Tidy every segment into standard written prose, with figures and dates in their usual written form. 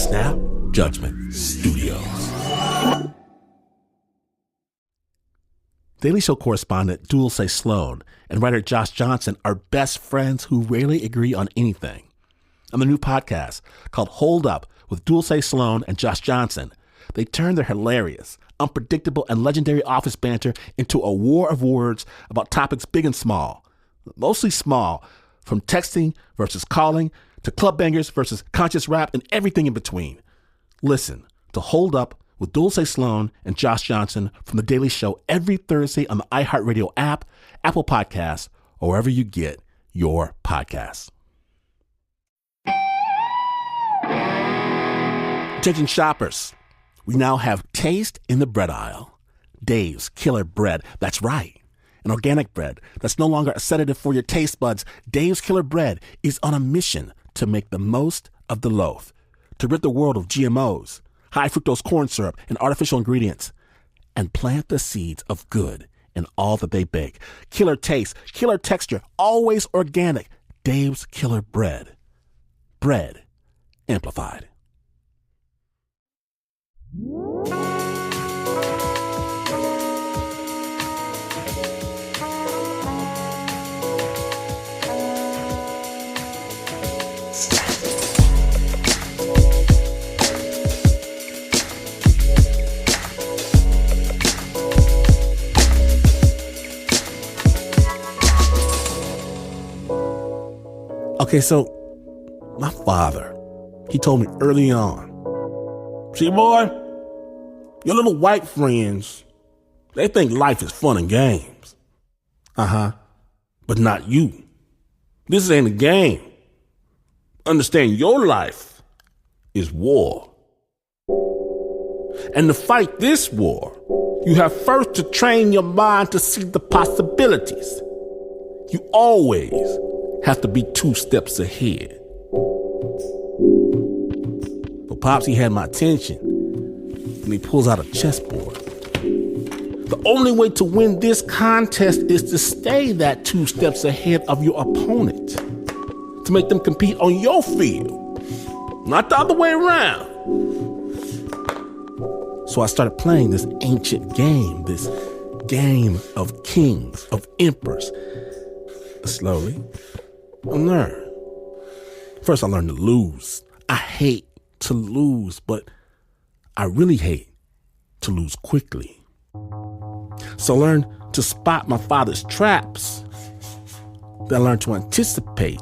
Snap Judgment Studios. Daily Show correspondent Dulce Sloan and writer Josh Johnson are best friends who rarely agree on anything. On the new podcast called Hold Up with Dulce Sloan and Josh Johnson, they turn their hilarious, unpredictable, and legendary office banter into a war of words about topics big and small. Mostly small, from texting versus calling to club bangers versus conscious rap and everything in between. Listen to Hold Up with Dulce Sloan and Josh Johnson from The Daily Show every Thursday on the iHeartRadio app, Apple Podcasts, or wherever you get your podcasts. Attention shoppers, we now have taste in the bread aisle. Dave's Killer Bread, that's right. An organic bread that's no longer a sedative for your taste buds. Dave's Killer Bread is on a mission to make the most of the loaf, to rid the world of GMOs, high fructose corn syrup, and artificial ingredients, and plant the seeds of good in all that they bake. Killer taste, killer texture, always organic. Dave's Killer Bread. Bread amplified. Okay, so my father, he told me early on, see, boy, your little white friends, they think life is fun and games. But not you. This ain't a game. Understand, your life is war. And to fight this war, you have first to train your mind to see the possibilities. You always have to be 2 steps ahead. But Pops, he had my attention, and he pulls out a chessboard. The only way to win this contest is to stay that 2 steps ahead of your opponent, to make them compete on your field, not the other way around. So I started playing this ancient game, this game of kings, of emperors. Slowly, I learned. First, I learned to lose. I hate to lose, but I really hate to lose quickly. So I learned to spot my father's traps. Then I learned to anticipate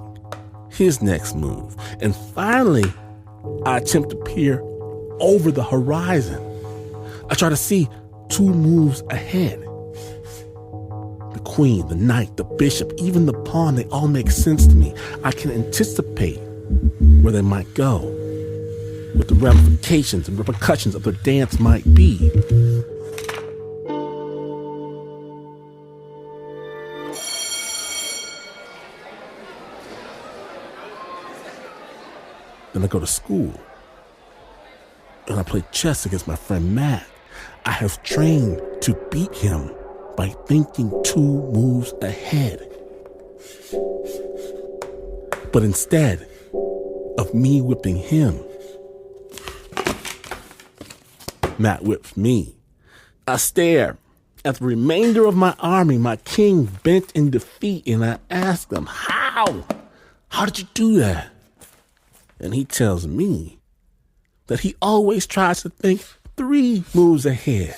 his next move. And finally, I attempt to peer over the horizon. I try to see 2 moves ahead. The queen, the knight, the bishop, even the pawn, they all make sense to me. I can anticipate where they might go, what the ramifications and repercussions of their dance might be. Then I go to school, and I play chess against my friend Matt. I have trained to beat him by thinking 2 moves ahead. But instead of me whipping him, Matt whips me. I stare at the remainder of my army, my king bent in defeat, and I ask him, how? How did you do that? And he tells me that he always tries to think 3 moves ahead.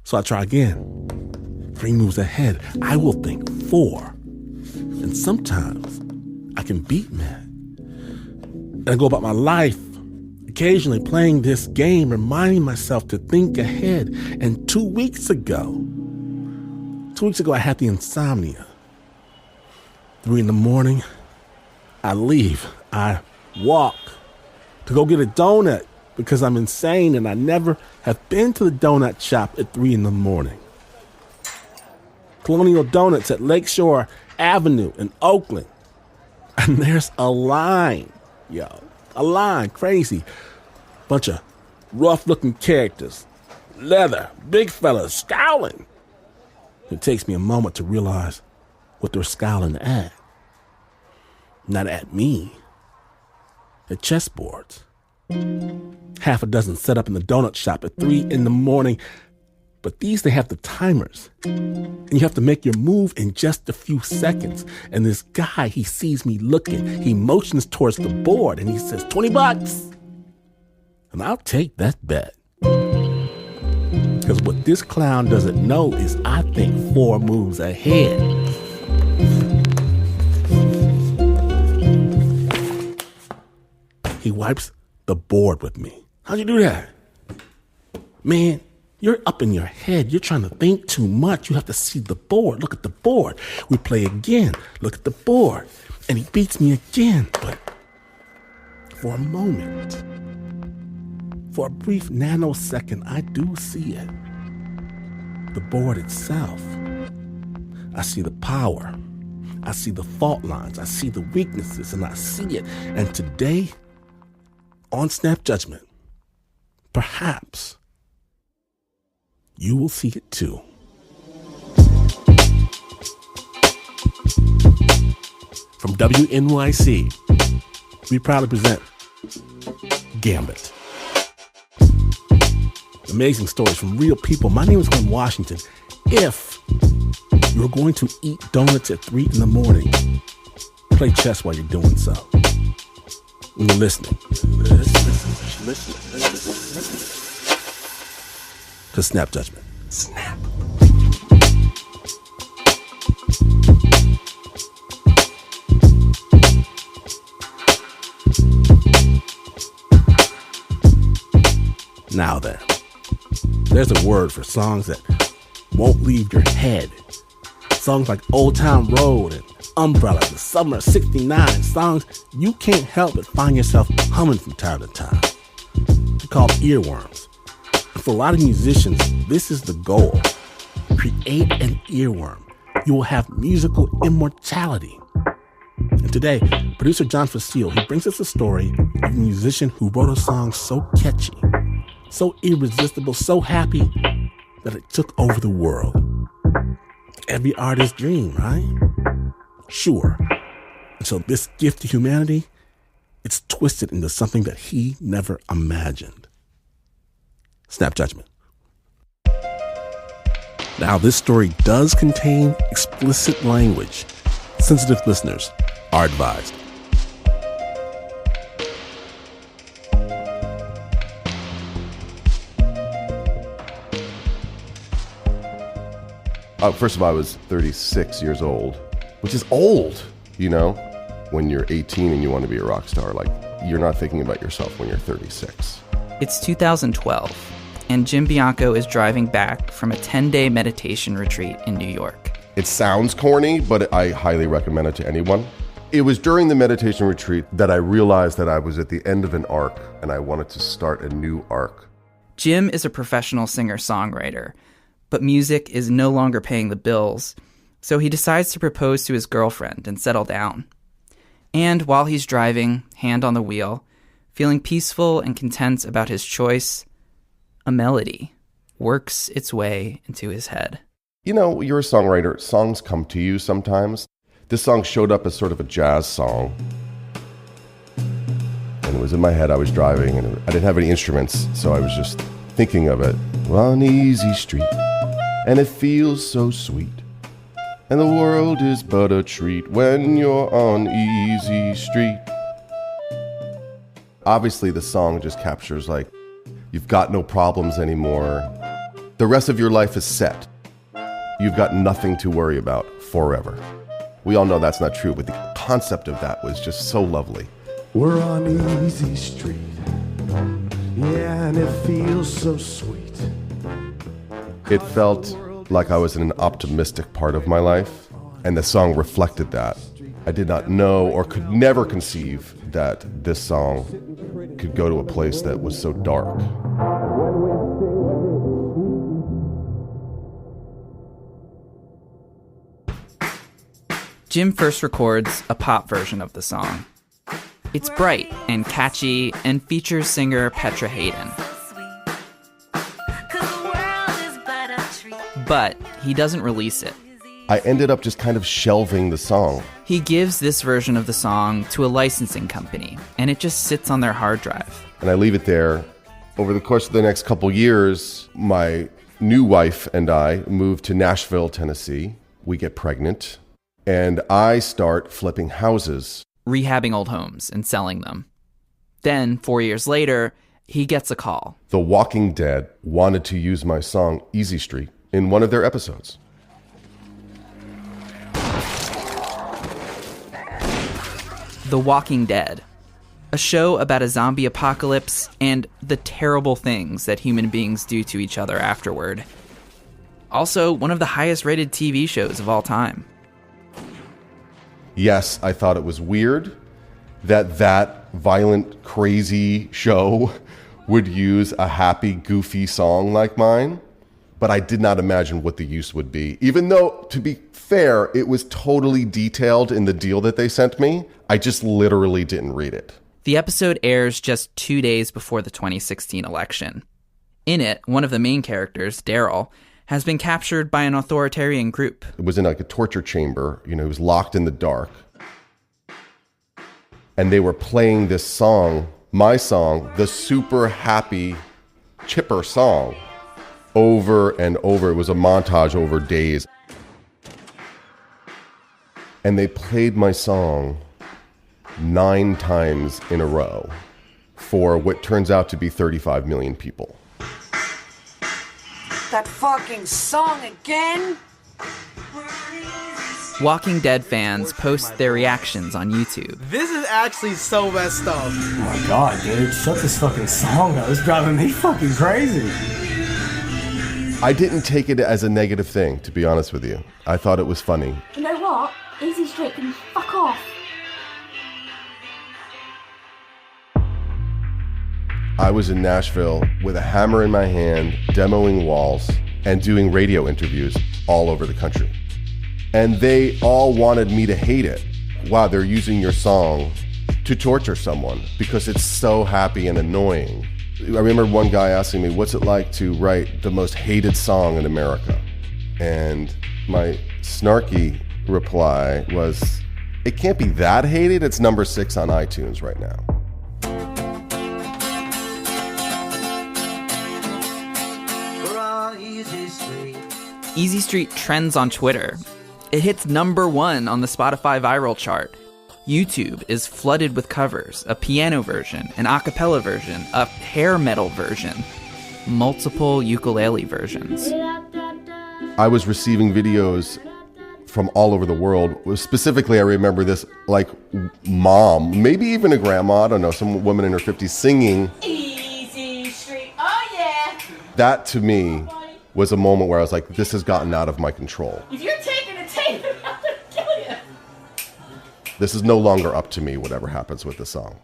So I try again. 3 moves ahead. I will think 4. And sometimes I can beat Matt. And I go about my life, occasionally playing this game, reminding myself to think ahead. And 2 weeks ago, I had the insomnia. 3 a.m, I leave. I walk to go get a donut because I'm insane and I never have been to the donut shop at 3 a.m. Colonial Donuts at Lakeshore Avenue in Oakland. And there's a line, a line, crazy. Bunch of rough-looking characters, leather, big fellas, scowling. It takes me a moment to realize what they're scowling at. Not at me, at chessboards. Half a dozen set up in the donut shop at 3 in the morning. But these, they have the timers. And you have to make your move in just a few seconds. And this guy, he sees me looking. He motions towards the board and he says, $20. And I'll take that bet. Because what this clown doesn't know is I think 4 moves ahead. He wipes the board with me. How'd you do that? Man, you're up in your head. You're trying to think too much. You have to see the board. Look at the board. We play again. Look at the board. And he beats me again. But for a moment, for a brief nanosecond, I do see it. The board itself. I see the power. I see the fault lines. I see the weaknesses, and I see it. And today, on Snap Judgment, perhaps you will see it too. From WNYC, we proudly present Gambit. Amazing stories from real people. My name is Glenn Washington. If you're going to eat donuts at 3 in the morning, play chess while you're doing so. When you're listening. Listen. To Snap Judgment. Snap. Now then, there's a word for songs that won't leave your head. Songs like Old Town Road and Umbrella, The Summer of '69, songs you can't help but find yourself humming from time to time. They're called earworms. And for a lot of musicians, this is the goal. Create an earworm. You will have musical immortality. And today, producer John Fecile, he brings us a story of a musician who wrote a song so catchy, so irresistible, so happy that it took over the world. Every artist's dream, right? Sure. And so this gift to humanity, it's twisted into something that he never imagined. Snap Judgment. Now, this story does contain explicit language. Sensitive listeners are advised. First of all, I was 36 years old, which is old, you know, when you're 18 and you want to be a rock star. Like, you're not thinking about yourself when you're 36. It's 2012, and Jim Bianco is driving back from a 10-day meditation retreat in New York. It sounds corny, but I highly recommend it to anyone. It was during the meditation retreat that I realized that I was at the end of an arc, and I wanted to start a new arc. Jim is a professional singer-songwriter, but music is no longer paying the bills, so he decides to propose to his girlfriend and settle down. And while he's driving, hand on the wheel, feeling peaceful and content about his choice, a melody works its way into his head. You know, you're a songwriter. Songs come to you sometimes. This song showed up as sort of a jazz song. And it was in my head. I was driving, and I didn't have any instruments, so I was just thinking of it. On easy street, and it feels so sweet. And the world is but a treat when you're on easy street. Obviously, the song just captures, like, you've got no problems anymore. The rest of your life is set. You've got nothing to worry about forever. We all know that's not true, but the concept of that was just so lovely. We're on easy street, yeah, and it feels so sweet. It felt like I was in an optimistic part of my life, and the song reflected that. I did not know or could never conceive that this song could go to a place that was so dark. Jim first records a pop version of the song. It's bright and catchy and features singer Petra Haden. But he doesn't release it. I ended up just kind of shelving the song. He gives this version of the song to a licensing company, and it just sits on their hard drive. and I leave it there. Over the course of the next couple years, my new wife and I moved to Nashville, Tennessee. We get pregnant, and I start flipping houses. Rehabbing old homes and selling them. Then, 4 years later, he gets a call. The Walking Dead wanted to use my song Easy Street in one of their episodes. The Walking Dead, a show about a zombie apocalypse and the terrible things that human beings do to each other afterward. Also, one of the highest rated TV shows of all time. Yes, I thought it was weird that violent, crazy show would use a happy, goofy song like mine, but I did not imagine what the use would be. Even though, to be fair, it was totally detailed in the deal that they sent me, I just literally didn't read it. The episode airs just 2 days before the 2016 election. In it, one of the main characters, Daryl, has been captured by an authoritarian group. It was in like a torture chamber, he was locked in the dark. And they were playing this song, my song, the super happy, chipper song, over and over. It was a montage over days. And they played my song 9 times in a row for what turns out to be 35 million people. That fucking song again? Walking Dead fans post their reactions on YouTube. This is actually so messed up. Oh my god, dude, shut this fucking song up. It's driving me fucking crazy. I didn't take it as a negative thing, to be honest with you. I thought it was funny. You know what? Easy Street can fuck off. I was in Nashville with a hammer in my hand, demoing walls, and doing radio interviews all over the country. And they all wanted me to hate it. Wow, they're using your song to torture someone because it's so happy and annoying. I remember one guy asking me, what's it like to write the most hated song in America? And my snarky reply was, it can't be that hated. It's number 6 on iTunes right now. Easy Street trends on Twitter. It hits number 1 on the Spotify viral chart. YouTube is flooded with covers, a piano version, an a cappella version, a hair metal version, multiple ukulele versions. I was receiving videos from all over the world. Specifically, I remember this, like, mom, maybe even a grandma, I don't know, some woman in her 50s singing. Easy Street, oh yeah. That, to me, was a moment where I was like, this has gotten out of my control. If you're taking a tape, I'm gonna kill you. This is no longer up to me, whatever happens with the song.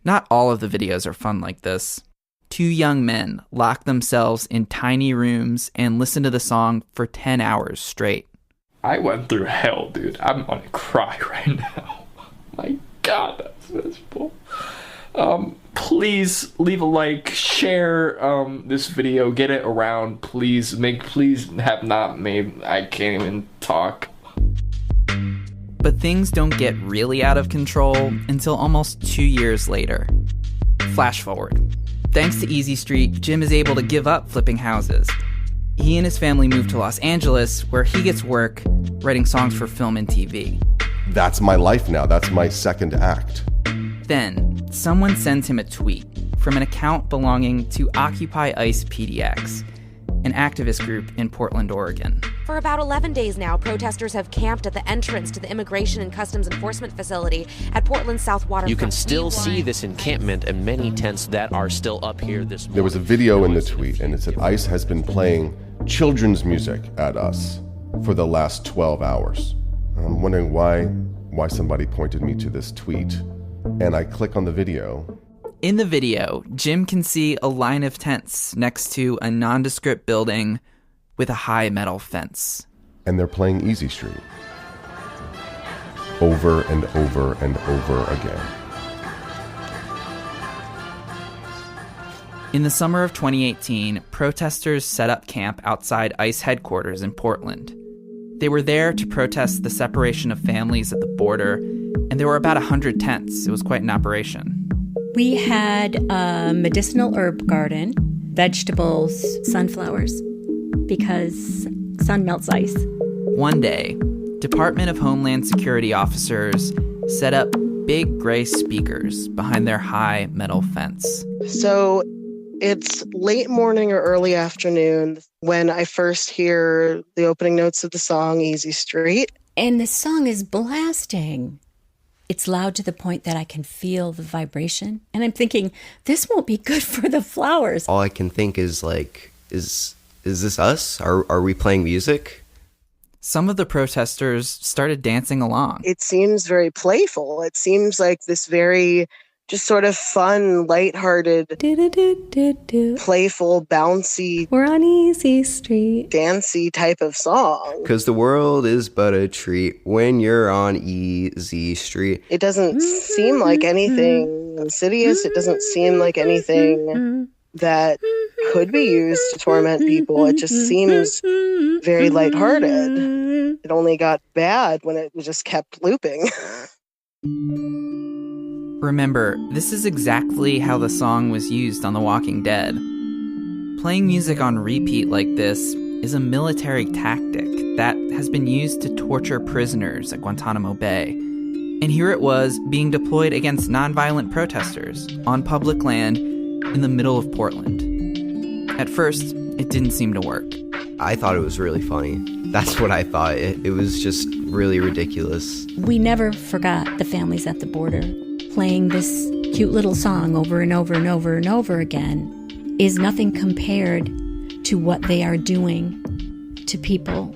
Not all of the videos are fun like this. 2 young men lock themselves in tiny rooms and listen to the song for 10 hours straight. I went through hell, dude. I'm gonna cry right now. My God, that's miserable. Please leave a like, share this video, get it around, please have not made, I can't even talk. But things don't get really out of control until almost 2 years later. Flash forward. Thanks to Easy Street, Jim is able to give up flipping houses. He and his family move to Los Angeles, where he gets work writing songs for film and TV. That's my life now. That's my second act. Then, someone sends him a tweet from an account belonging to Occupy ICE PDX, an activist group in Portland, Oregon. For about 11 days now, protesters have camped at the entrance to the Immigration and Customs Enforcement facility at Portland's South Waterfront. You can still see this encampment and many tents that are still up here this morning. There was a video in the tweet, and it said ICE has been playing children's music at us for the last 12 hours. I'm wondering why somebody pointed me to this tweet, and I click on the video. In the video, Jim can see a line of tents next to a nondescript building with a high metal fence. And they're playing Easy Street over and over and over again. In the summer of 2018, protesters set up camp outside ICE headquarters in Portland. They were there to protest the separation of families at the border, and there were about 100 tents. It was quite an operation. We had a medicinal herb garden, vegetables, sunflowers, because sun melts ice. One day, Department of Homeland Security officers set up big gray speakers behind their high metal fence. So it's late morning or early afternoon when I first hear the opening notes of the song Easy Street. And the song is blasting. It's loud to the point that I can feel the vibration. And I'm thinking, this won't be good for the flowers. All I can think is like, is this us? Are we playing music? Some of the protesters started dancing along. It seems very playful. It seems like this very just sort of fun, lighthearted, playful, bouncy, we're on Easy Street, dancey type of song. Because the world is but a treat when you're on Easy Street. It doesn't seem like anything insidious. It doesn't seem like anything that could be used to torment people. It just seems very lighthearted. It only got bad when it just kept looping. Remember, this is exactly how the song was used on The Walking Dead. Playing music on repeat like this is a military tactic that has been used to torture prisoners at Guantanamo Bay. And here it was being deployed against nonviolent protesters on public land in the middle of Portland. At first, it didn't seem to work. I thought it was really funny. That's what I thought. It was just really ridiculous. We never forgot the families at the border. Playing this cute little song over and over and over and over again is nothing compared to what they are doing to people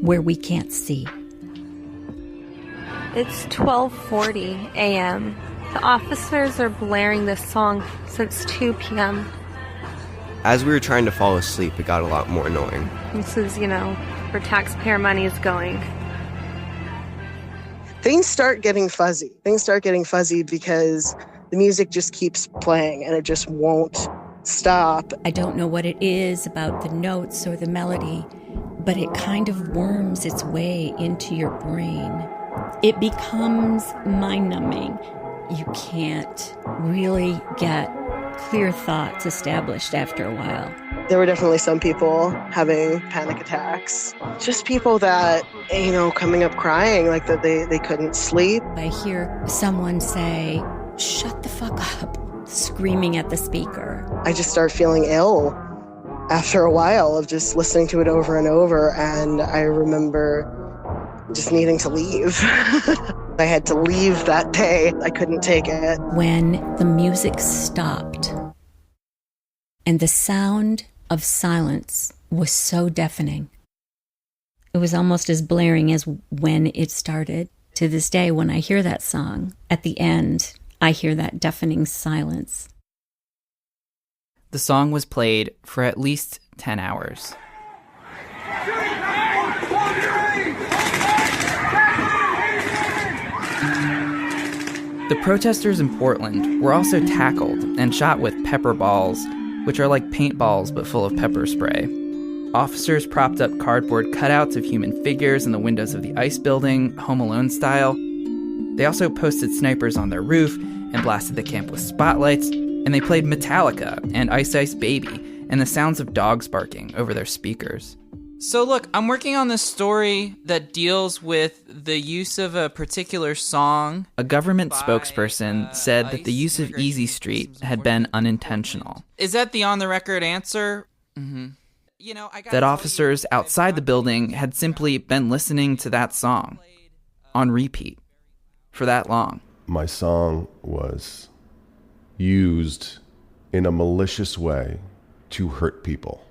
where we can't see. It's 12:40 a.m. The officers are blaring this song since 2 p.m. As we were trying to fall asleep, it got a lot more annoying. This is, where taxpayer money is going. Things start getting fuzzy. Things start getting fuzzy because the music just keeps playing and it just won't stop. I don't know what it is about the notes or the melody, but it kind of worms its way into your brain. It becomes mind-numbing. You can't really get clear thoughts established after a while. There were definitely some people having panic attacks. Just people that, coming up crying like that they couldn't sleep. I hear someone say, "Shut the fuck up," screaming at the speaker. I just start feeling ill after a while of just listening to it over and over. And I remember just needing to leave. I had to leave that day. I couldn't take it. When the music stopped and the sound of silence was so deafening, it was almost as blaring as when it started. To this day, when I hear that song, at the end, I hear that deafening silence. The song was played for at least 10 hours. The protesters in Portland were also tackled and shot with pepper balls, which are like paintballs but full of pepper spray. Officers propped up cardboard cutouts of human figures in the windows of the ICE building, Home Alone style. They also posted snipers on their roof and blasted the camp with spotlights, and they played Metallica and Ice Ice Baby and the sounds of dogs barking over their speakers. So look, I'm working on this story that deals with the use of a particular song. A government spokesperson said that the use of Easy Street had been unintentional. Is that the on-the-record answer? Mm-hmm. That officers outside the building had simply been listening to that song on repeat for that long. My song was used in a malicious way to hurt people.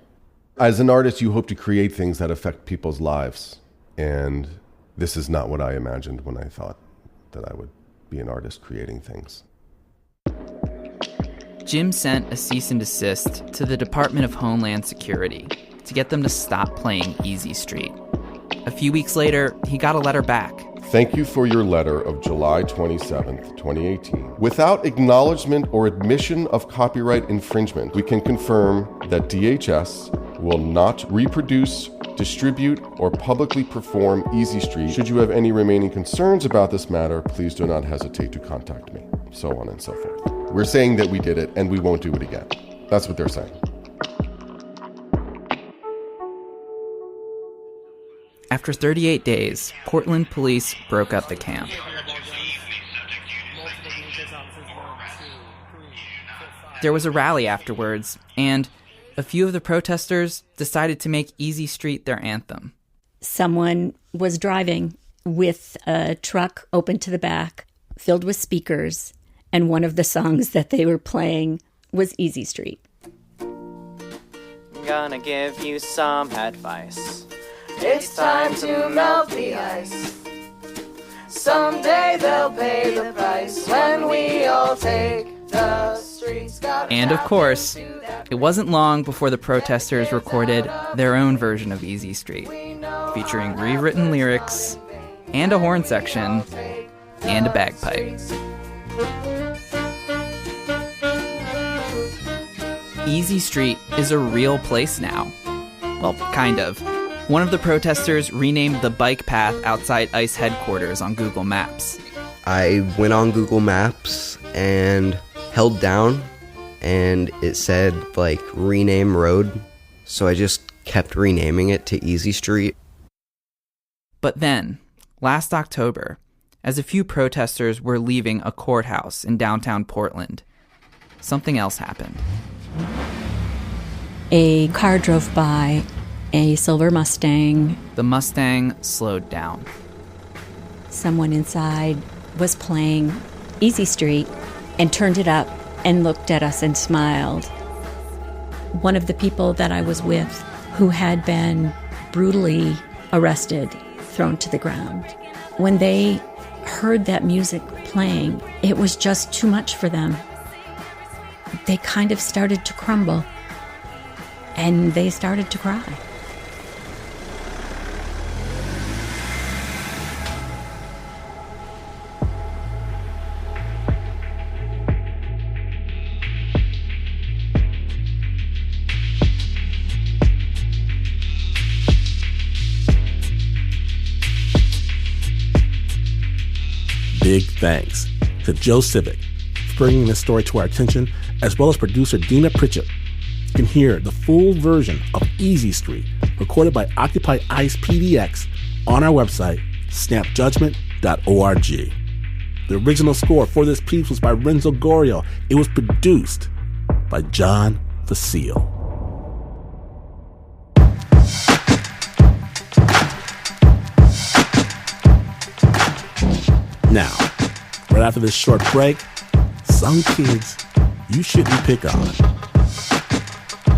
As an artist, you hope to create things that affect people's lives. And this is not what I imagined when I thought that I would be an artist creating things. Jim sent a cease and desist to the Department of Homeland Security to get them to stop playing Easy Street. A few weeks later, he got a letter back. Thank you for your letter of July 27th, 2018. Without acknowledgement or admission of copyright infringement, we can confirm that DHS will not reproduce, distribute, or publicly perform Easy Street. Should you have any remaining concerns about this matter, please do not hesitate to contact me. So on and so forth. We're saying that we did it and we won't do it again. That's what they're saying. After 38 days, Portland police broke up the camp. There was a rally afterwards, and a few of the protesters decided to make Easy Street their anthem. Someone was driving with a truck open to the back, filled with speakers, and one of the songs that they were playing was Easy Street. Gonna give you some advice. It's time to melt the ice. Someday they'll pay the price when we all take the streets. And of course, it wasn't long before the protesters recorded their own version of Easy Street, featuring rewritten lyrics and a horn section and a bagpipe. Easy Street is a real place now. Well, kind of. One of the protesters renamed the bike path outside ICE headquarters on Google Maps. I went on Google Maps and held down, and it said, rename road. So I just kept renaming it to Easy Street. But then, last October, as a few protesters were leaving a courthouse in downtown Portland, something else happened. A car drove by, a silver Mustang. The Mustang slowed down. Someone inside was playing Easy Street and turned it up and looked at us and smiled. One of the people that I was with, who had been brutally arrested, thrown to the ground. When they heard that music playing, it was just too much for them. They kind of started to crumble, and they started to cry. Big thanks to Joe Sivick for bringing this story to our attention, as well as producer Deena Prichep. You can hear the full version of Easy Street, recorded by Occupy ICE PDX, on our website, snapjudgment.org. The original score for this piece was by Renzo Gorrio. It was produced by John Fecile. Now, right after this short break, some kids you shouldn't pick on.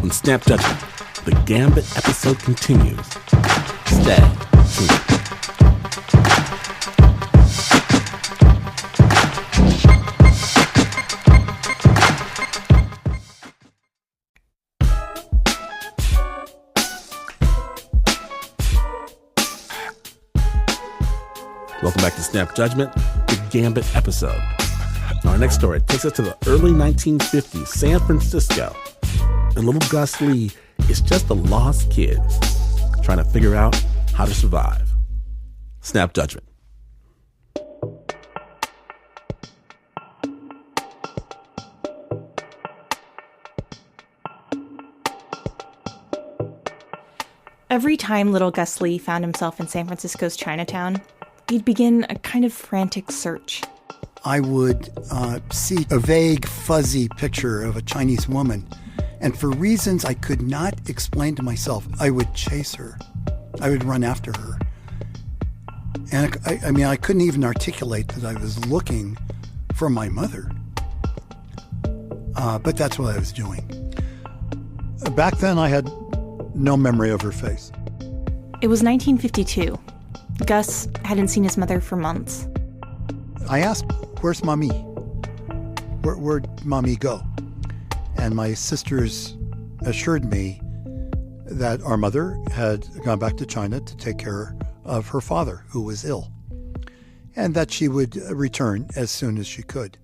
On Snap Judgment, the Gambit episode continues. Stay tuned. Welcome back to Snap Judgment, the Gambit episode. Our next story takes us to the early 1950s, San Francisco. And little Gus Lee is just a lost kid trying to figure out how to survive. Snap Judgment. Every time little Gus Lee found himself in San Francisco's Chinatown, he'd begin a kind of frantic search. I would see a vague, fuzzy picture of a Chinese woman, and for reasons I could not explain to myself, I would chase her. I would run after her. And I couldn't even articulate that I was looking for my mother. But that's what I was doing. Back then, I had no memory of her face. It was 1952. Gus hadn't seen his mother for months. I asked, "Where's Mommy? Where'd Mommy go?" And my sisters assured me that our mother had gone back to China to take care of her father, who was ill, and that she would return as soon as she could.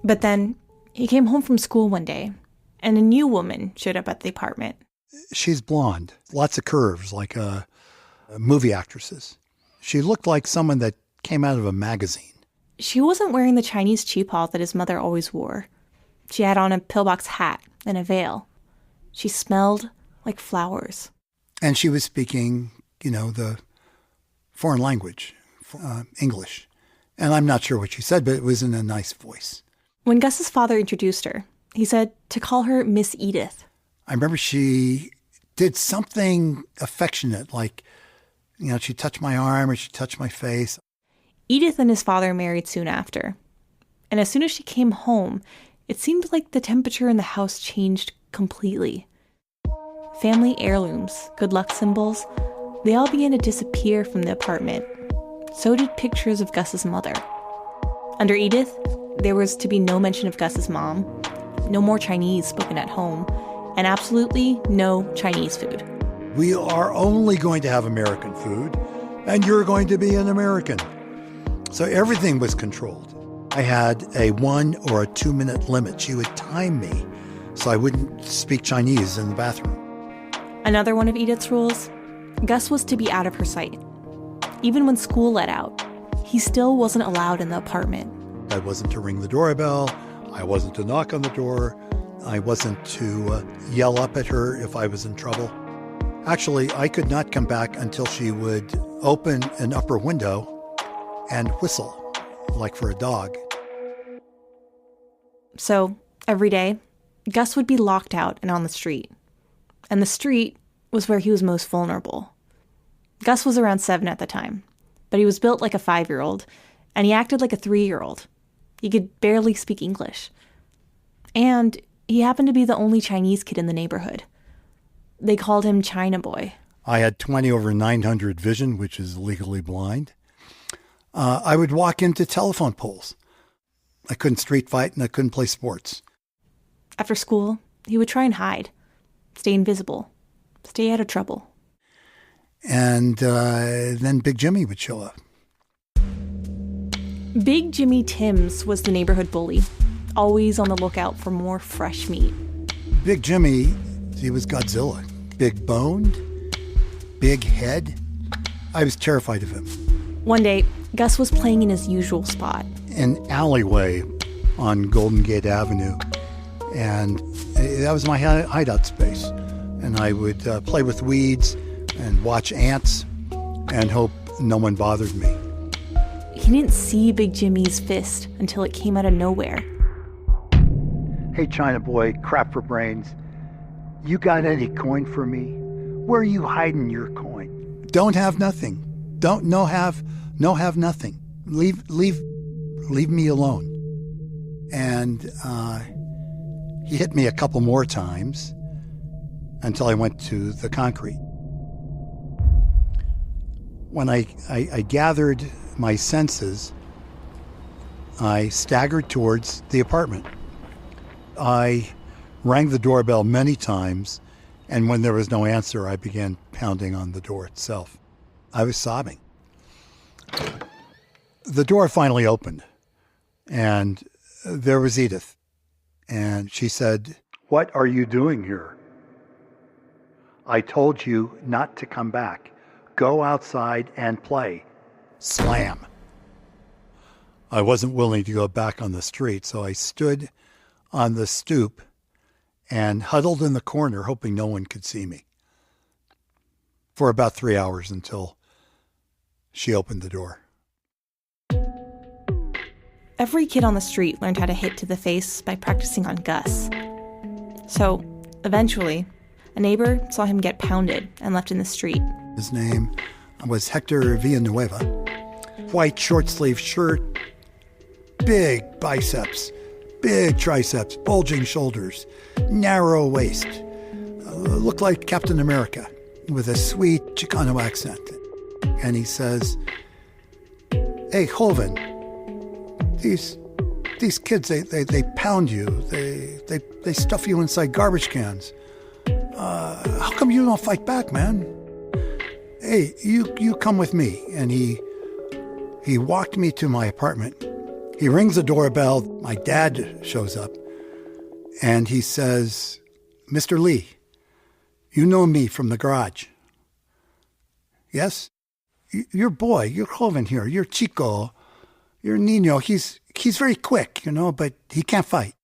But then he came home from school one day, and a new woman showed up at the apartment. She's blonde, lots of curves, like movie actresses. She looked like someone that came out of a magazine. She wasn't wearing the Chinese cheapal that his mother always wore. She had on a pillbox hat and a veil. She smelled like flowers. And she was speaking, the foreign language, English. And I'm not sure what she said, but it was in a nice voice. When Gus's father introduced her, he said to call her Miss Edith. I remember she did something affectionate, like, she touched my arm or she touched my face. Edith and his father married soon after. And as soon as she came home, it seemed like the temperature in the house changed completely. Family heirlooms, good luck symbols, they all began to disappear from the apartment. So did pictures of Gus's mother. Under Edith, there was to be no mention of Gus's mom, no more Chinese spoken at home, and absolutely no Chinese food. We are only going to have American food, and you're going to be an American. So everything was controlled. I had a 1 or a 2 minute limit. She would time me so I wouldn't speak Chinese in the bathroom. Another one of Edith's rules, Gus was to be out of her sight. Even when school let out, he still wasn't allowed in the apartment. I wasn't to ring the doorbell. I wasn't to knock on the door. I wasn't to yell up at her if I was in trouble. Actually, I could not come back until she would open an upper window and whistle, like for a dog. So, every day, Gus would be locked out and on the street. And the street was where he was most vulnerable. Gus was around 7 at the time, but he was built like a 5-year-old, and he acted like a 3-year-old. He could barely speak English. And he happened to be the only Chinese kid in the neighborhood. They called him China Boy. I had 20/900 vision, which is legally blind. I would walk into telephone poles. I couldn't street fight and I couldn't play sports. After school, he would try and hide, stay invisible, stay out of trouble. And then Big Jimmy would show up. Big Jimmy Timms was the neighborhood bully, always on the lookout for more fresh meat. Big Jimmy, he was Godzilla. Big boned, big head. I was terrified of him. One day, Gus was playing in his usual spot. An alleyway on Golden Gate Avenue. And that was my hideout space. And I would play with weeds and watch ants and hope no one bothered me. He didn't see Big Jimmy's fist until it came out of nowhere. Hey, China Boy, crap for brains. You got any coin for me? Where are you hiding your coin? Don't have nothing. No have nothing. Leave me alone. And he hit me a couple more times until I went to the concrete. When I gathered my senses, I staggered towards the apartment. I rang the doorbell many times, and when there was no answer, I began pounding on the door itself. I was sobbing. The door finally opened, and there was Edith. And she said, "What are you doing here? I told you not to come back. Go outside and play." Slam. I wasn't willing to go back on the street, so I stood on the stoop and huddled in the corner, hoping no one could see me, for about 3 hours until she opened the door. Every kid on the street learned how to hit to the face by practicing on Gus. So, eventually, a neighbor saw him get pounded and left in the street. His name was Hector Villanueva. White short-sleeve shirt, big biceps, big triceps, bulging shoulders, narrow waist. Looked like Captain America with a sweet Chicano accent. And he says, "Hey, joven, these kids, they pound you. They stuff you inside garbage cans. How come you don't fight back, man? Hey, you come with me." And he walked me to my apartment. He rings the doorbell. My dad shows up. And he says, "Mr. Lee, you know me from the garage." "Yes? Your boy, your joven here, your chico, your niño, he's very quick, but he can't fight."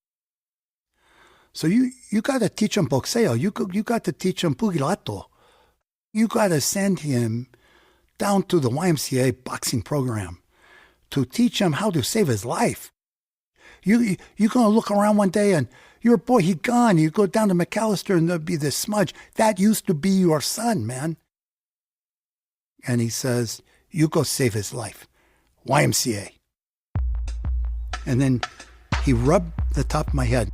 So you got to teach him boxeo. You got to teach him pugilato. You got to send him down to the YMCA boxing program to teach him how to save his life. You're going to look around one day and your boy, he gone. You go down to McAllister and there'll be this smudge. That used to be your son, man. And he says, you go save his life. YMCA. And then he rubbed the top of my head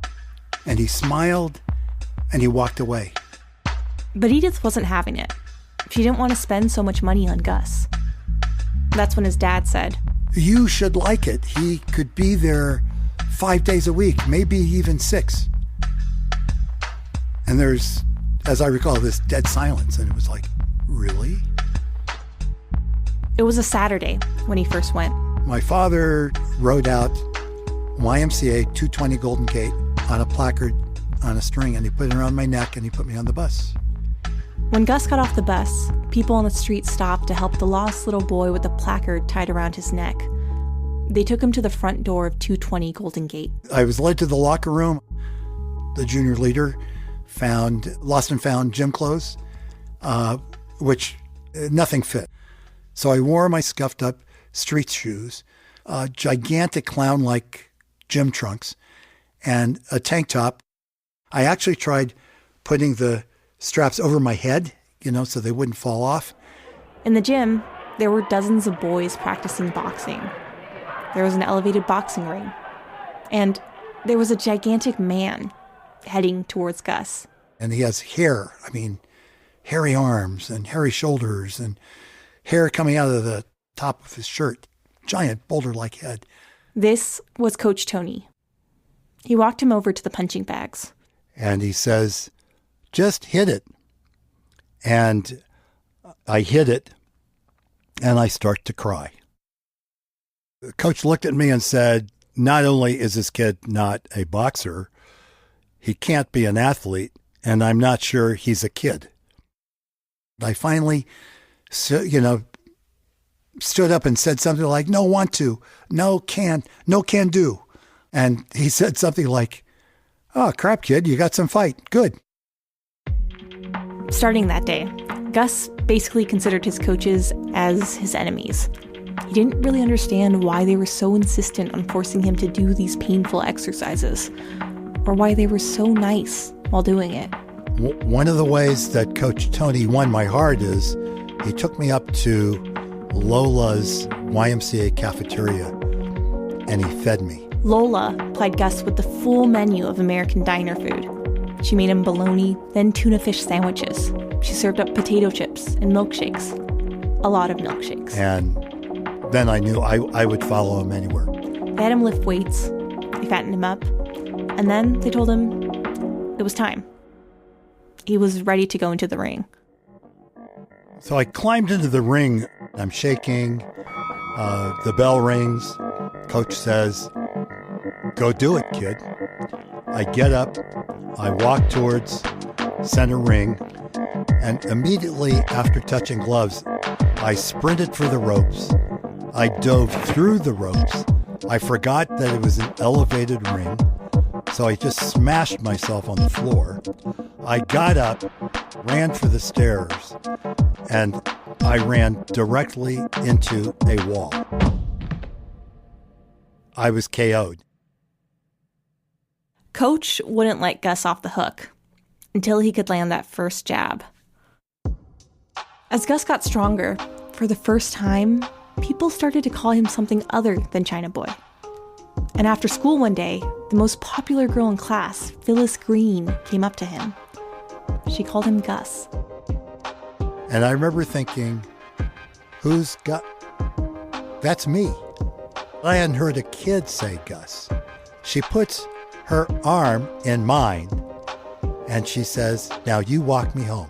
and he smiled and he walked away. But Edith wasn't having it. She didn't want to spend so much money on Gus. That's when his dad said, you should like it. He could be there 5 days a week, maybe even 6. And there's, as I recall, this dead silence. And it was like, really? It was a Saturday when he first went. My father wrote out YMCA 220 Golden Gate on a placard on a string, and he put it around my neck and he put me on the bus. When Gus got off the bus, people on the street stopped to help the lost little boy with the placard tied around his neck. They took him to the front door of 220 Golden Gate. I was led to the locker room. The junior leader found lost and found gym clothes, which nothing fit. So I wore my scuffed up street shoes, gigantic clown-like gym trunks, and a tank top. I actually tried putting the straps over my head, so they wouldn't fall off. In the gym, there were dozens of boys practicing boxing. There was an elevated boxing ring. And there was a gigantic man heading towards Gus. And he has hair. Hairy arms and hairy shoulders and hair coming out of the top of his shirt. Giant boulder-like head. This was Coach Tony. He walked him over to the punching bags. And he says, just hit it. And I hit it, and I start to cry. The coach looked at me and said, not only is this kid not a boxer, he can't be an athlete, and I'm not sure he's a kid. I finally, stood up and said something like, no want to, no can do. And he said something like, oh, crap, kid, you got some fight. Good. Starting that day, Gus basically considered his coaches as his enemies. He didn't really understand why they were so insistent on forcing him to do these painful exercises, or why they were so nice while doing it. One of the ways that Coach Tony won my heart is he took me up to Lola's YMCA cafeteria, and he fed me. Lola plied Gus with the full menu of American diner food. She made him bologna, then tuna fish sandwiches. She served up potato chips and milkshakes. A lot of milkshakes. And then I knew I would follow him anywhere. They had him lift weights. They fattened him up. And then they told him it was time. He was ready to go into the ring. So I climbed into the ring. I'm shaking. The bell rings. Coach says, go do it, kid. I get up. I walk towards center ring. And immediately after touching gloves, I sprinted for the ropes. I dove through the ropes. I forgot that it was an elevated ring. So I just smashed myself on the floor. I got up, ran for the stairs, and I ran directly into a wall. I was KO'd. Coach wouldn't let Gus off the hook until he could land that first jab. As Gus got stronger, for the first time, people started to call him something other than China Boy. And after school one day, the most popular girl in class, Phyllis Green, came up to him. She called him Gus. And I remember thinking, who's Gus? That's me. I hadn't heard a kid say Gus. She puts her arm in mine, and she says, now you walk me home.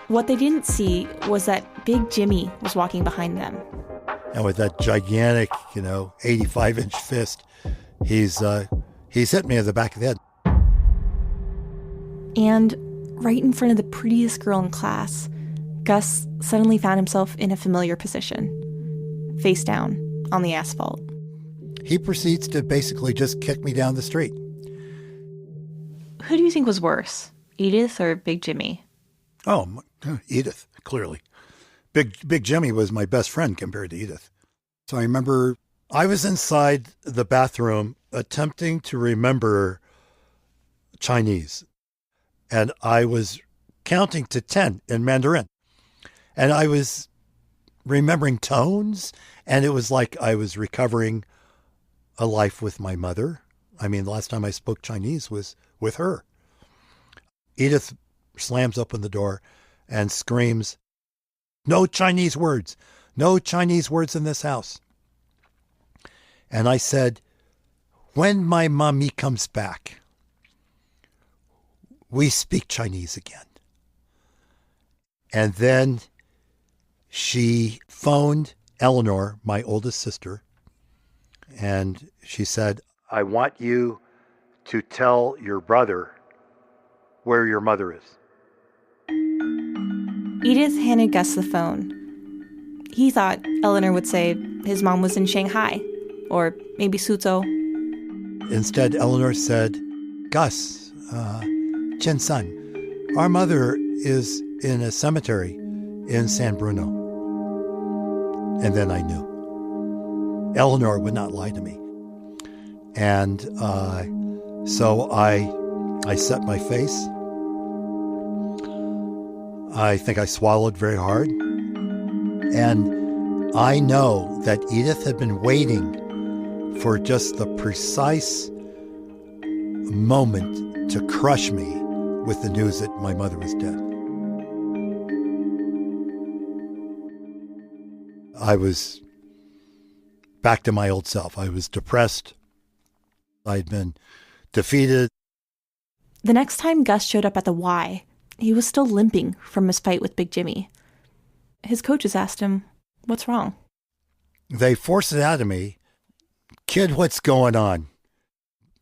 What they didn't see was that Big Jimmy was walking behind them. And with that gigantic, 85-inch fist, he's hit me in the back of the head. And right in front of the prettiest girl in class, Gus suddenly found himself in a familiar position, face down on the asphalt. He proceeds to basically just kick me down the street. Who do you think was worse, Edith or Big Jimmy? Oh, Edith, clearly. Big Jimmy was my best friend compared to Edith. So I remember I was inside the bathroom attempting to remember Chinese. And I was counting to 10 in Mandarin. And I was remembering tones. And it was like I was recovering a life with my mother. I mean, the last time I spoke Chinese was with her. Edith slams open the door and screams, "No Chinese words. No Chinese words in this house." And I said, "When my mommy comes back, we speak Chinese again." And then she phoned Eleanor, my oldest sister, and she said, "I want you to tell your brother where your mother is." Edith handed Gus the phone. He thought Eleanor would say his mom was in Shanghai, or maybe Suzhou. Instead, Eleanor said, "Gus, Chen San, our mother is in a cemetery in San Bruno." And then I knew. Eleanor would not lie to me. And so I set my face. I think I swallowed very hard. And I know that Edith had been waiting for just the precise moment to crush me with the news that my mother was dead. I was back to my old self. I was depressed. I'd been defeated. The next time Gus showed up at the Y, he was still limping from his fight with Big Jimmy. His coaches asked him, "What's wrong?" They forced it out of me. "Kid, what's going on?"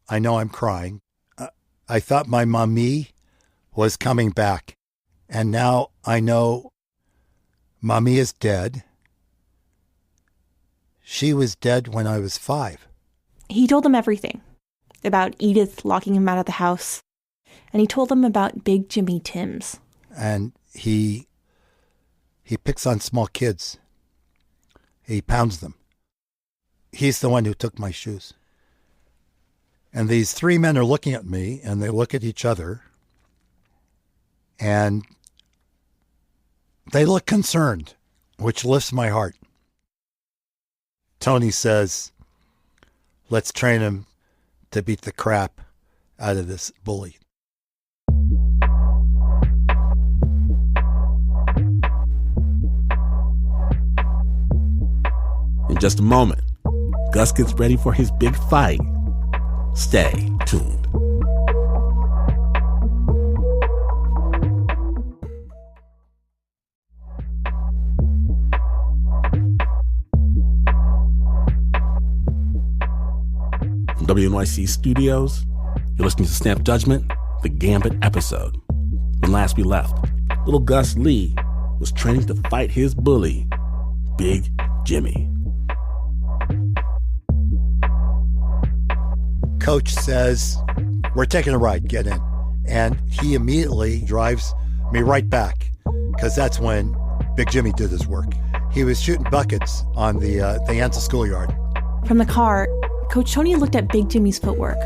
I know I'm crying. I thought my mommy was coming back. And now I know mommy is dead. She was dead when I was 5. He told them everything. About Edith locking him out of the house. And he told them about Big Jimmy Timms. And he picks on small kids. He pounds them. He's the one who took my shoes. And these 3 men are looking at me, and they look at each other. And they look concerned, which lifts my heart. Tony says, "Let's train him to beat the crap out of this bully." In just a moment, Gus gets ready for his big fight. Stay tuned. From WNYC Studios, you're listening to Snap Judgment, the Gambit episode. When last we left, little Gus Lee was training to fight his bully, Big Jimmy. Coach says, "We're taking a ride, get in." And he immediately drives me right back, because that's when Big Jimmy did his work. He was shooting buckets on the Ansel schoolyard. From the car, Coach Tony looked at Big Jimmy's footwork.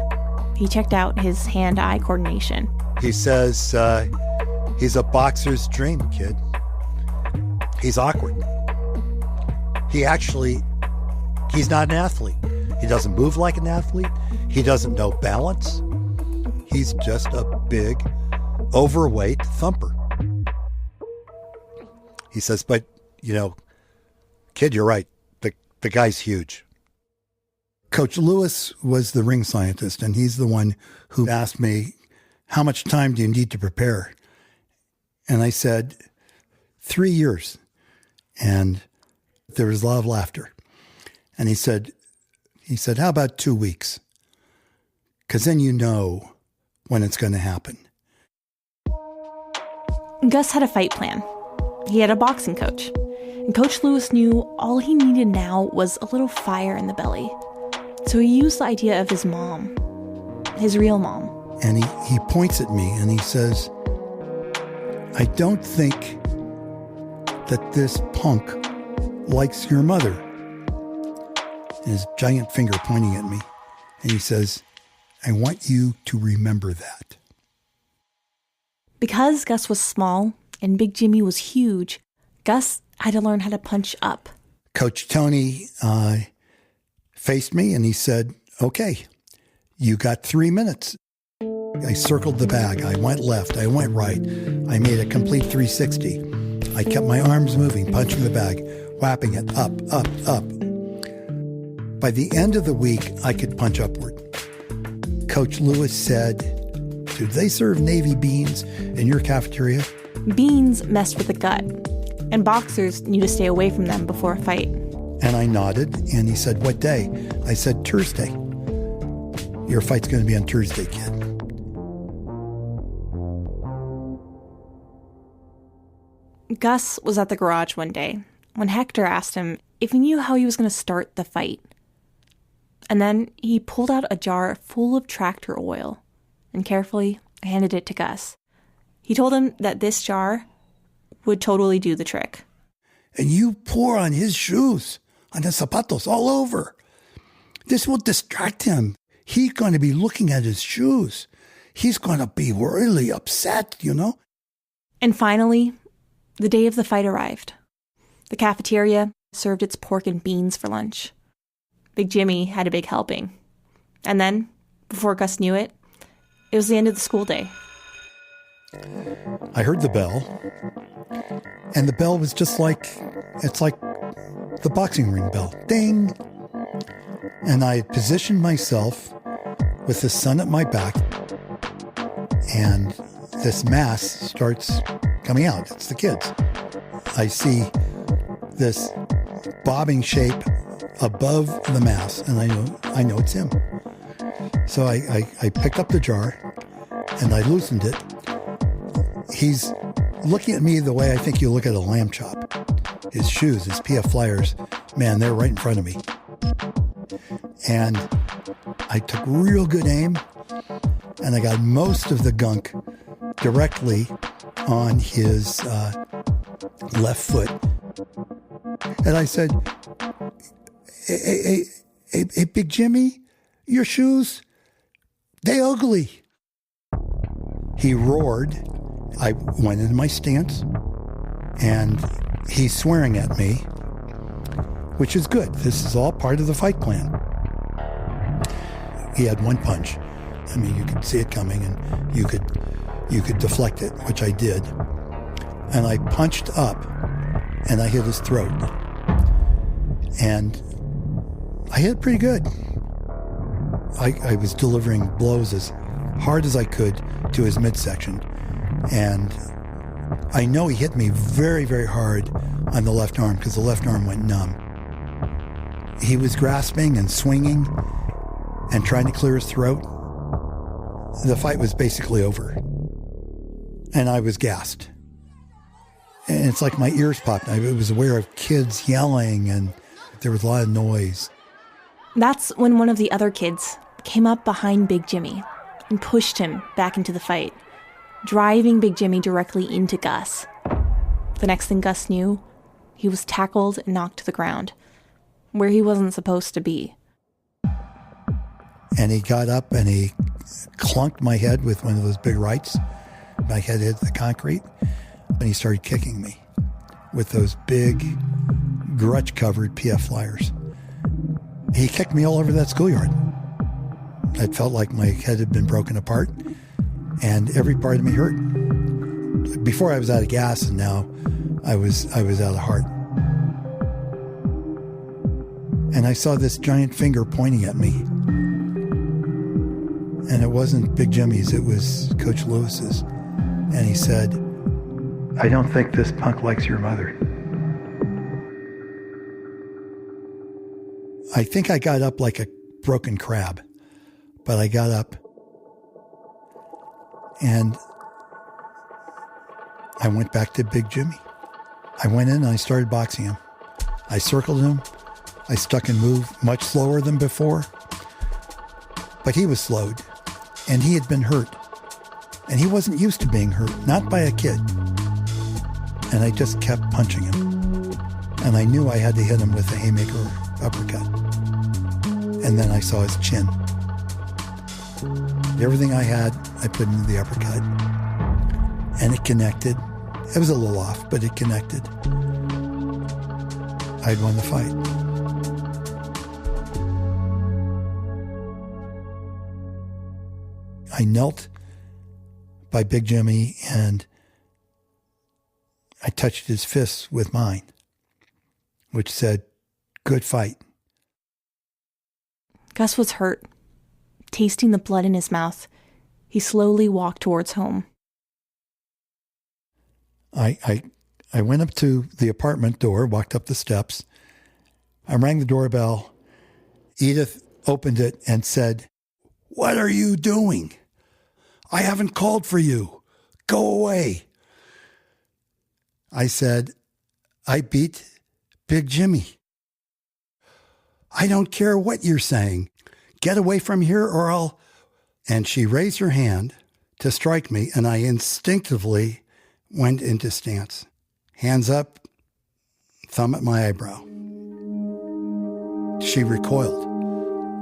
He checked out his hand-eye coordination. He says, he's a boxer's dream, kid. He's awkward. He's not an athlete. He doesn't move like an athlete. He doesn't know balance. He's just a big, overweight thumper. He says, "But, kid, you're right. The guy's huge." Coach Lewis was the ring scientist, and he's the one who asked me, "How much time do you need to prepare?" And I said, 3 years. And there was a lot of laughter. And he said, "How about 2 weeks? Because then you know when it's going to happen." Gus had a fight plan. He had a boxing coach. And Coach Lewis knew all he needed now was a little fire in the belly. So he used the idea of his mom, his real mom, And he points at me and he says, I don't think that this punk likes your mother. And his giant finger pointing at me. And he says, I want you to remember that. Because Gus was small and Big Jimmy was huge, Gus had to learn how to punch up. Coach Tony faced me and he said, okay, you got 3 minutes. I circled the bag. I went left. I went right. I made a complete 360. I kept my arms moving, punching the bag, whapping it up, up, up. By the end of the week, I could punch upward. Coach Lewis said, do they serve Navy beans in your cafeteria? Beans messed with the gut, and boxers need to stay away from them before a fight. And I nodded, and he said, what day? I said, Thursday. Your fight's going to be on Thursday, kid. Gus was at the garage one day when Hector asked him if he knew how he was going to start the fight. And then he pulled out a jar full of tractor oil and carefully handed it to Gus. He told him that this jar would totally do the trick. And you pour on his shoes, on the zapatos, all over. This will distract him. He's going to be looking at his shoes. He's going to be really upset, you know? And finally, the day of the fight arrived. The cafeteria served its pork and beans for lunch. Big Jimmy had a big helping. And then, before Gus knew it, it was the end of the school day. I heard the bell, and the bell was just like, it's like the boxing ring bell. Ding! And I positioned myself with the sun at my back, and this mass starts coming out. It's the kids. I see this bobbing shape above the mass, and I know it's him. So I picked up the jar, and I loosened it. He's looking at me the way I think you look at a lamb chop. His shoes, his PF Flyers, man, they're right in front of me. And I took real good aim, and I got most of the gunk directly on his left foot. And I said, hey, Big Jimmy, your shoes, they ugly. He roared. I went into my stance, and he's swearing at me, which is good. This is all part of the fight plan. He had one punch. I mean, you could see it coming, and you could deflect it, which I did. And I punched up, and I hit his throat. And I hit pretty good. I was delivering blows as hard as I could to his midsection. And I know he hit me very, very hard on the left arm because the left arm went numb. He was grasping and swinging and trying to clear his throat. The fight was basically over. And I was gassed. And it's like my ears popped. I was aware of kids yelling, and there was a lot of noise. That's when one of the other kids came up behind Big Jimmy and pushed him back into the fight, driving Big Jimmy directly into Gus. The next thing Gus knew, he was tackled and knocked to the ground, where he wasn't supposed to be. And he got up and he clunked my head with one of those big rights. My head hit the concrete, and he started kicking me with those big, grudge-covered PF Flyers. He kicked me all over that schoolyard. It felt like my head had been broken apart, and every part of me hurt. Before I was out of gas, and now I was out of heart. And I saw this giant finger pointing at me. And it wasn't Big Jimmy's, it was Coach Lewis's. And he said, I don't think this punk likes your mother. I think I got up like a broken crab, but I got up and I went back to Big Jimmy. I went in and I started boxing him. I circled him. I stuck and moved much slower than before, but he was slowed. And he had been hurt. And he wasn't used to being hurt, not by a kid. And I just kept punching him. And I knew I had to hit him with a haymaker uppercut. And then I saw his chin. Everything I had, I put into the uppercut. And it connected. It was a little off, but it connected. I'd won the fight. I knelt by Big Jimmy and I touched his fists with mine, which said, "Good fight." Gus was hurt. Tasting the blood in his mouth, he slowly walked towards home. I went up to the apartment door, walked up the steps. I rang the doorbell. Edith opened it and said, "What are you doing? I haven't called for you. Go away." I said, "I beat Big Jimmy." "I don't care what you're saying. Get away from here or I'll..." And she raised her hand to strike me, and I instinctively went into stance. Hands up, thumb at my eyebrow. She recoiled,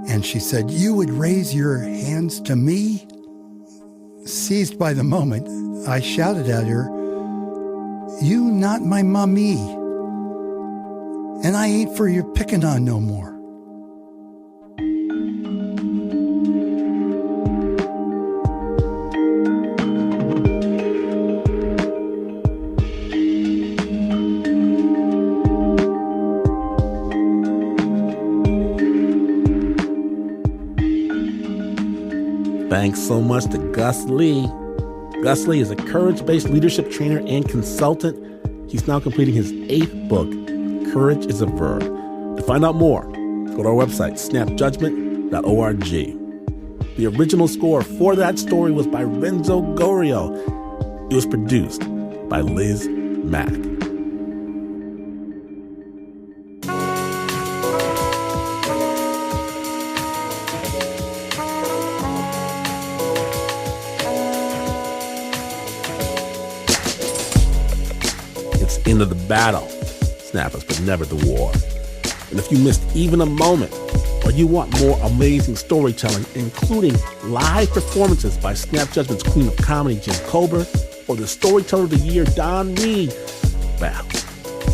and she said, "You would raise your hands to me?" Seized by the moment, I shouted at her, "You not my mommy, and I ain't for your picking on no more." Thanks so much to Gus Lee. Gus Lee is a courage-based leadership trainer and consultant. He's now completing his 8th book, Courage is a Verb. To find out more, go to our website, snapjudgment.org. The original score for that story was by Renzo Gorrio. It was produced by Liz Mack. End of the battle, snappers, but never the war. And if you missed even a moment, or you want more amazing storytelling, including live performances by Snap Judgment's Queen of Comedy, Jim Colbert, or the Storyteller of the Year, Don Reed, well,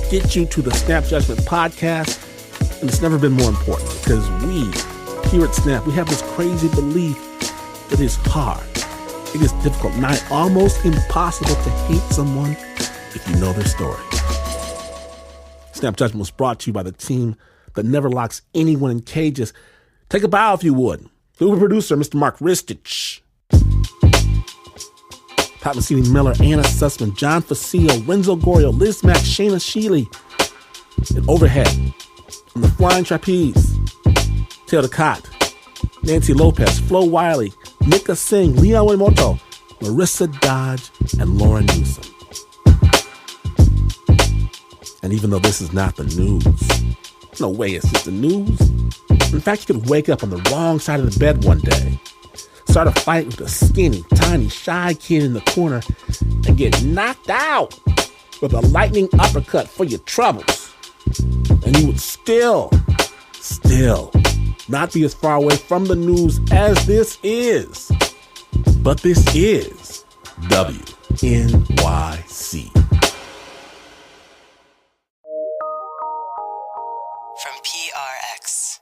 get you to the Snap Judgment podcast. And it's never been more important because we, here at Snap, we have this crazy belief that it's hard, it is difficult, nigh almost impossible to hate someone if you know their story. Snap Judgment was brought to you by the team that never locks anyone in cages. Take a bow if you would. Super producer, Mr. Mark Ristich. Pat Messini-Miller, Anna Sussman, John Fecile, Renzo Gorrio, Liz Mack, Shayna Sheely. And overhead, on the flying trapeze, Taylor DeCott, Nancy Lopez, Flo Wiley, Nika Singh, Leah Waimoto, Marissa Dodge, and Lauren Newsom. And even though this is not the news, no way it's just the news. In fact, you could wake up on the wrong side of the bed one day, start a fight with a skinny, tiny, shy kid in the corner, and get knocked out with a lightning uppercut for your troubles. And you would still not be as far away from the news as this is. But this is WNYC. From PRX.